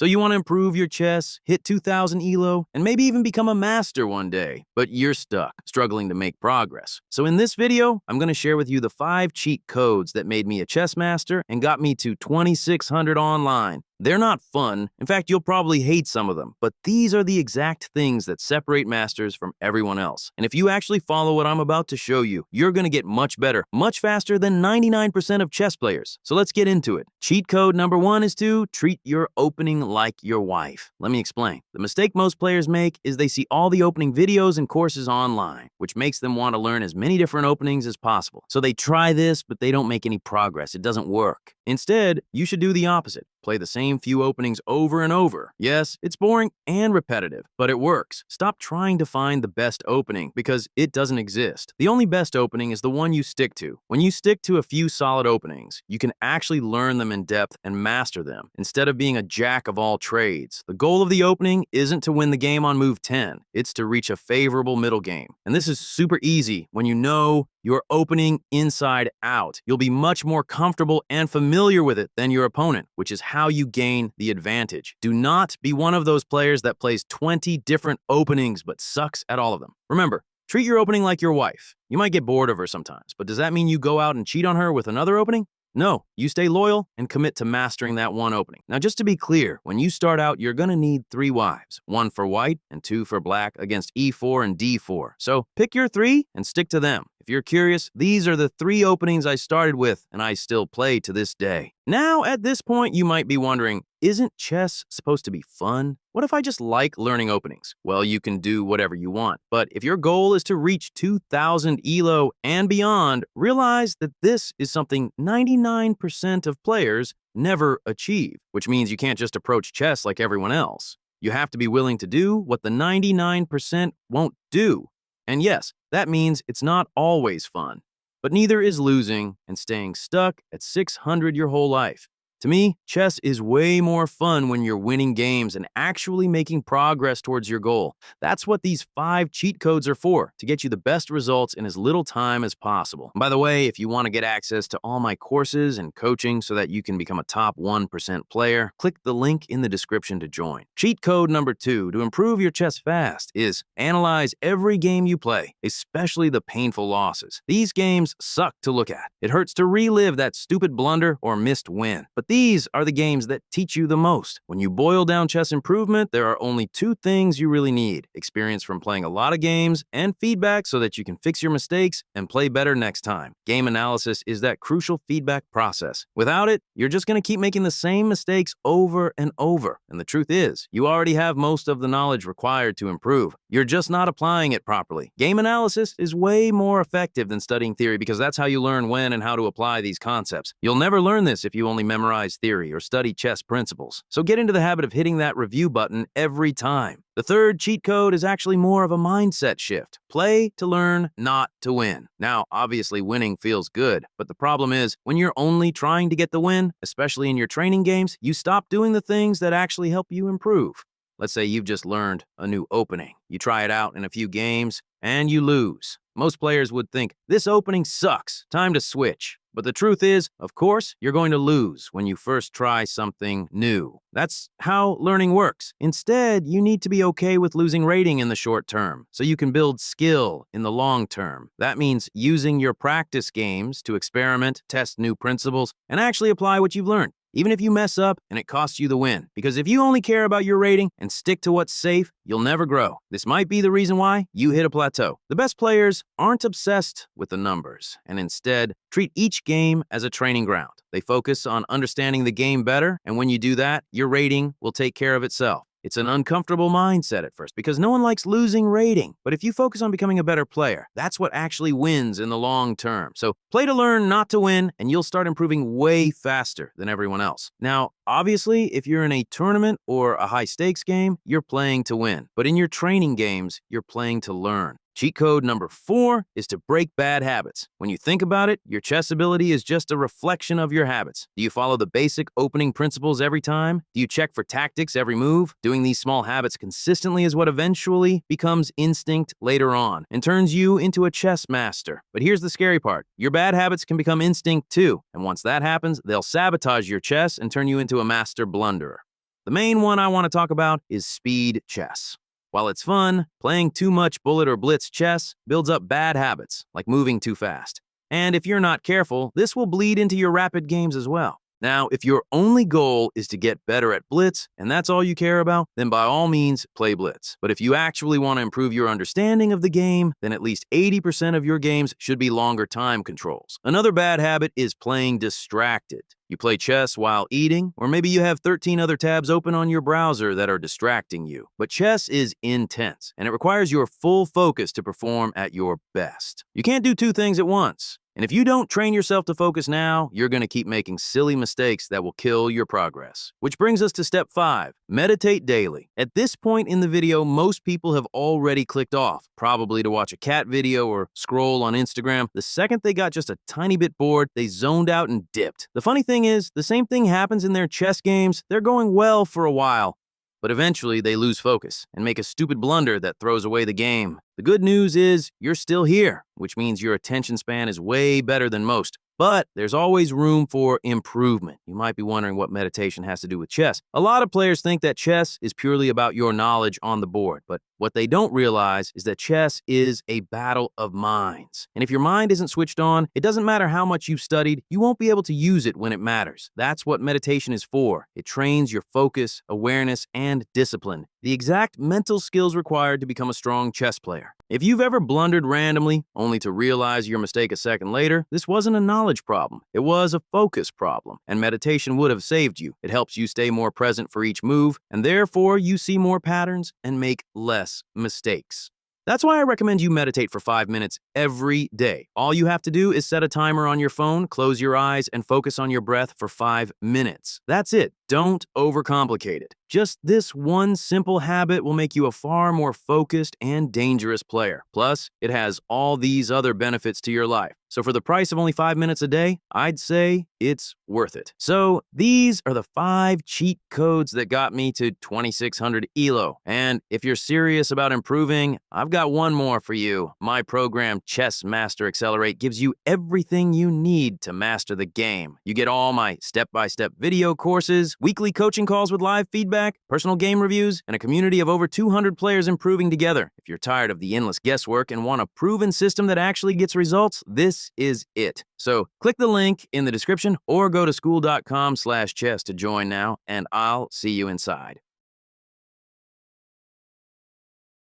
So you want to improve your chess, hit 2000 ELO, and maybe even become a master one day, but you're stuck, struggling to make progress. So in this video, I'm going to share with you the 5 cheat codes that made me a chess master and got me to 2600 online. They're not fun. In fact, you'll probably hate some of them, but these are the exact things that separate masters from everyone else. And if you actually follow what I'm about to show you, you're going to get much better, much faster than 99% of chess players. So let's get into it. Cheat code number 1 is to treat your opening like your wife. Let me explain. The mistake most players make is they see all the opening videos and courses online, which makes them want to learn as many different openings as possible. So they try this, but they don't make any progress. It doesn't work. Instead, you should do the opposite. Play the same few openings over and over. Yes, it's boring and repetitive, but it works. Stop trying to find the best opening because it doesn't exist. The only best opening is the one you stick to. When you stick to a few solid openings, you can actually learn them in depth and master them instead of being a jack of all trades. The goal of the opening isn't to win the game on move 10. It's to reach a favorable middle game. And this is super easy when you know your opening inside out. You'll be much more comfortable and familiar with it than your opponent, which is how you gain the advantage. Do not be one of those players that plays 20 different openings but sucks at all of them. Remember, treat your opening like your wife. You might get bored of her sometimes, but does that mean you go out and cheat on her with another opening? No, you stay loyal and commit to mastering that one opening. Now, just to be clear, when you start out, you're going to need 3 wives, 1 for white and 2 for black against e4 and d4. So pick your 3 and stick to them. If you're curious, these are the 3 openings I started with and I still play to this day. Now, at this point, you might be wondering, isn't chess supposed to be fun? What if I just like learning openings? Well, you can do whatever you want. But if your goal is to reach 2000 ELO and beyond, realize that this is something 99% of players never achieve, which means you can't just approach chess like everyone else. You have to be willing to do what the 99% won't do. And yes, that means it's not always fun. But neither is losing and staying stuck at 600 your whole life. To me, chess is way more fun when you're winning games and actually making progress towards your goal. That's what these 5 cheat codes are for, to get you the best results in as little time as possible. And by the way, if you want to get access to all my courses and coaching so that you can become a top 1% player, click the link in the description to join. Cheat code number 2 to improve your chess fast is analyze every game you play, especially the painful losses. These games suck to look at. It hurts to relive that stupid blunder or missed win. But these are the games that teach you the most. When you boil down chess improvement, there are only 2 things you really need: experience from playing a lot of games and feedback so that you can fix your mistakes and play better next time. Game analysis is that crucial feedback process. Without it, you're just going to keep making the same mistakes over and over. And the truth is, you already have most of the knowledge required to improve. You're just not applying it properly. Game analysis is way more effective than studying theory because that's how you learn when and how to apply these concepts. You'll never learn this if you only memorize theory or study chess principles. So get into the habit of hitting that review button every time. The 3rd cheat code is actually more of a mindset shift. Play to learn, not to win. Now, obviously winning feels good, but the problem is when you're only trying to get the win, especially in your training games, you stop doing the things that actually help you improve. Let's say you've just learned a new opening. You try it out in a few games and you lose. Most players would think, this opening sucks, time to switch. But the truth is, of course, you're going to lose when you first try something new. That's how learning works. Instead, you need to be okay with losing rating in the short term, so you can build skill in the long term. That means using your practice games to experiment, test new principles, and actually apply what you've learned, even if you mess up and it costs you the win. Because if you only care about your rating and stick to what's safe, you'll never grow. This might be the reason why you hit a plateau. The best players aren't obsessed with the numbers and instead treat each game as a training ground. They focus on understanding the game better, and when you do that, your rating will take care of itself. It's an uncomfortable mindset at first because no one likes losing rating. But if you focus on becoming a better player, that's what actually wins in the long term. So play to learn, not to win, and you'll start improving way faster than everyone else. Now, obviously, if you're in a tournament or a high-stakes game, you're playing to win. But in your training games, you're playing to learn. Cheat code number 4 is to break bad habits. When you think about it, your chess ability is just a reflection of your habits. Do you follow the basic opening principles every time? Do you check for tactics every move? Doing these small habits consistently is what eventually becomes instinct later on and turns you into a chess master. But here's the scary part. Your bad habits can become instinct too. And once that happens, they'll sabotage your chess and turn you into a master blunderer. The main one I want to talk about is speed chess. While it's fun, playing too much bullet or blitz chess builds up bad habits, like moving too fast. And if you're not careful, this will bleed into your rapid games as well. Now, if your only goal is to get better at blitz, and that's all you care about, then by all means, play blitz. But if you actually want to improve your understanding of the game, then at least 80% of your games should be longer time controls. Another bad habit is playing distracted. You play chess while eating, or maybe you have 13 other tabs open on your browser that are distracting you. But chess is intense, and it requires your full focus to perform at your best. You can't do two things at once. And if you don't train yourself to focus now, you're going to keep making silly mistakes that will kill your progress. Which brings us to step 5, meditate daily. At this point in the video, most people have already clicked off, probably to watch a cat video or scroll on Instagram. The second they got just a tiny bit bored, they zoned out and dipped. The funny thing is, the same thing happens in their chess games. They're going well for a while, but eventually they lose focus and make a stupid blunder that throws away the game. The good news is you're still here, which means your attention span is way better than most. But there's always room for improvement. You might be wondering what meditation has to do with chess. A lot of players think that chess is purely about your knowledge on the board, but what they don't realize is that chess is a battle of minds. And if your mind isn't switched on, it doesn't matter how much you've studied, you won't be able to use it when it matters. That's what meditation is for. It trains your focus, awareness, and discipline, the exact mental skills required to become a strong chess player. If you've ever blundered randomly, only to realize your mistake a second later, this wasn't a knowledge problem. It was a focus problem, and meditation would have saved you. It helps you stay more present for each move, and therefore you see more patterns and make less mistakes. That's why I recommend you meditate for 5 minutes every day. All you have to do is set a timer on your phone, close your eyes, and focus on your breath for 5 minutes. That's it. Don't overcomplicate it. Just this one simple habit will make you a far more focused and dangerous player. Plus, it has all these other benefits to your life. So for the price of only 5 minutes a day, I'd say it's worth it. So these are the 5 cheat codes that got me to 2600 ELO. And if you're serious about improving, I've got one more for you. My program, Chess Master Accelerate, gives you everything you need to master the game. You get all my step-by-step video courses, weekly coaching calls with live feedback, personal game reviews, and a community of over 200 players improving together. If you're tired of the endless guesswork and want a proven system that actually gets results, this is it. So click the link in the description or go to school.com/chess to join now, and I'll see you inside.